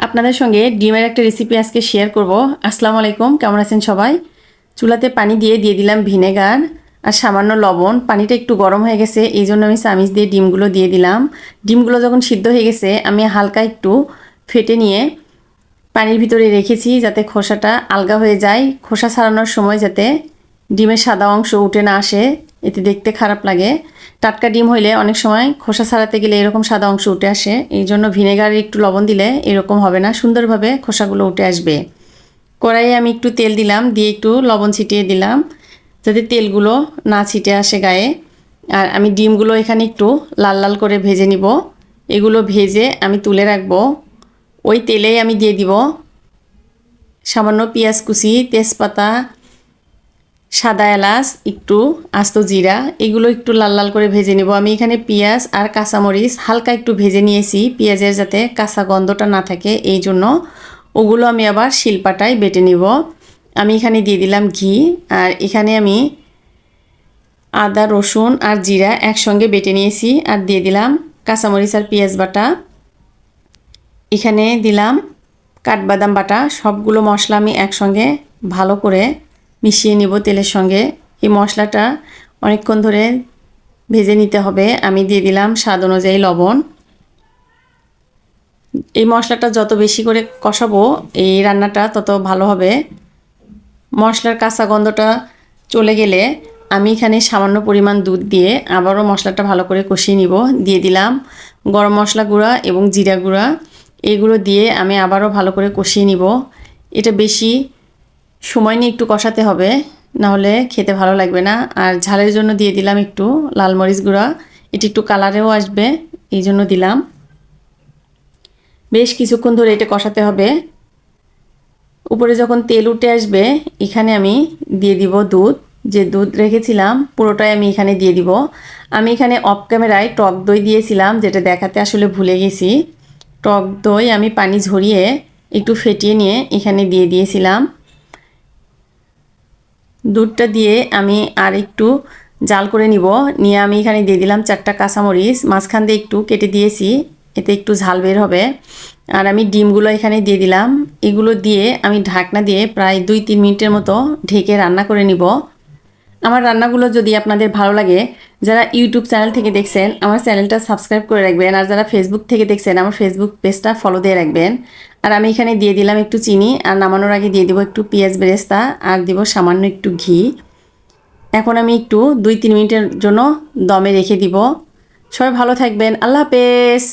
আপনাদের সঙ্গে ডিমের একটা রেসিপি আজকে শেয়ার করব। আসসালামু আলাইকুম, কেমন আছেন সবাই? চুলাতে পানি দিয়ে দিলাম ভিনেগার আর সামান্য লবণ। পানিটা একটু গরম হয়ে গেছে, এই জন্য আমি চামিচ দিয়ে ডিমগুলো দিয়ে দিলাম। ডিমগুলো যখন সিদ্ধ হয়ে গেছে আমি হালকা একটু ফেটে নিয়ে পানির ভিতরে রেখেছি যাতে খোসাটা আলগা হয়ে যায়। খোসা ছাড়ানোর সময় যাতে ডিমের সাদা অংশ উঠে না আসে, এতে দেখতে খারাপ লাগে। টাটকা ডিম হইলে অনেক সময় খোসা ছাড়াতে গেলে এরকম সাদা অংশ উঠে আসে, এই জন্য ভিনেগারে একটু লবণ দিলে এরকম হবে না, সুন্দরভাবে খোসাগুলো উঠে আসবে। কড়াইয়ে আমি একটু তেল দিলাম, দিয়ে একটু লবণ ছিটিয়ে দিলাম যাতে তেলগুলো না ছিটে আসে গায়ে। আর আমি ডিমগুলো এখানে একটু লাল লাল করে ভেজে নিব। এগুলো ভেজে আমি তুলে রাখবো। ওই তেলেই আমি দিয়ে দিব সামান্য পেঁয়াজ কুচি, তেজপাতা, সাদা এলাচ, একটু আস্ত জিরা। এগুলো একটু লাল লাল করে ভেজে নেব। আমি এখানে পেঁয়াজ আর কাঁচামরিচ হালকা একটু ভেজে নিয়েছি, পেঁয়াজের যাতে কাঁচা গন্ধটা না থাকে, এই জন্য ওগুলো আমি আবার শিলপাটায় বেটে নিব। আমি এখানে দিয়ে দিলাম ঘি, আর এখানে আমি আদা, রসুন আর জিরা একসঙ্গে বেটে নিয়েছি, আর দিয়ে দিলাম কাঁচামরিচ আর পেঁয়াজ বাটা। এখানে দিলাম কাঠবাদাম বাটা। সবগুলো মশলা আমি একসঙ্গে ভালো করে মিশিয়ে নিব তেলের সঙ্গে। এই মশলাটা অনেকক্ষণ ধরে ভেজে নিতে হবে। আমি দিয়ে দিলাম স্বাদ অনুযায়ী লবণ। এই মশলাটা যত বেশি করে কষাবো এই রান্নাটা তত ভালো হবে। মশলার কাঁচা গন্ধটা চলে গেলে আমি এখানে সামান্য পরিমাণ দুধ দিয়ে আবারও মশলাটা ভালো করে কষিয়ে নিব। দিয়ে দিলাম গরম মশলা গুঁড়া এবং জিরা গুঁড়া। এগুলো দিয়ে আমি আবারও ভালো করে কষিয়ে নিব। এটা বেশি সময় নিয়ে একটু কষাতে হবে, নাহলে খেতে ভালো লাগবে না। আর ঝালের জন্য দিয়ে দিলাম একটু লাল মরিচ গুঁড়া, এটি একটু কালারেও আসবে, এই জন্য দিলাম। বেশ কিছুক্ষণ ধরে এটা কষাতে হবে। উপরে যখন তেল উঠে আসবে এখানে আমি দিয়ে দিব দুধ। যে দুধ রেখেছিলাম পুরোটাই আমি এখানে দিয়ে দিব। আমি এখানে অফ ক্যামেরায় টক দই দিয়েছিলাম, যেটা দেখাতে আসলে ভুলে গেছি। টক দই আমি পানি ঝরিয়ে একটু ফেটিয়ে নিয়ে এখানে দিয়ে দিয়েছিলাম। দুধটা দিয়ে আমি আর একটু জাল করে নিব। নিয়ে আমি এখানে দিয়ে দিলাম 4টা কাঁচামরিচ, মাঝখান দিয়ে একটু কেটে দিয়েছি, এতে একটু ঝাল বের হবে। আর আমি ডিমগুলো এখানে দিয়ে দিলাম। এগুলো দিয়ে আমি ঢাকনা দিয়ে প্রায় 2-3 মিনিটের মতো ঢেকে রান্না করে নিব। আমার রান্নাগুলো যদি আপনাদের ভালো লাগে, যারা ইউটিউব চ্যানেল থেকে দেখছেন আমার চ্যানেলটা সাবস্ক্রাইব করে রাখবেন, আর যারা ফেসবুক থেকে দেখছেন আমার ফেসবুক পেজটা ফলো দিয়ে রাখবেন। আর আমি এখানে দিয়ে দিলাম একটু চিনি, আর নামানোর আগে দিয়ে দিব একটু পেঁয়াজ বেরেস্তা, আর দিব সামান্য একটু ঘি। এখন আমি একটু 2-3 মিনিটের জন্য দমে রেখে দিব। সবাই ভালো থাকবেন, আল্লাহ হাফেজ।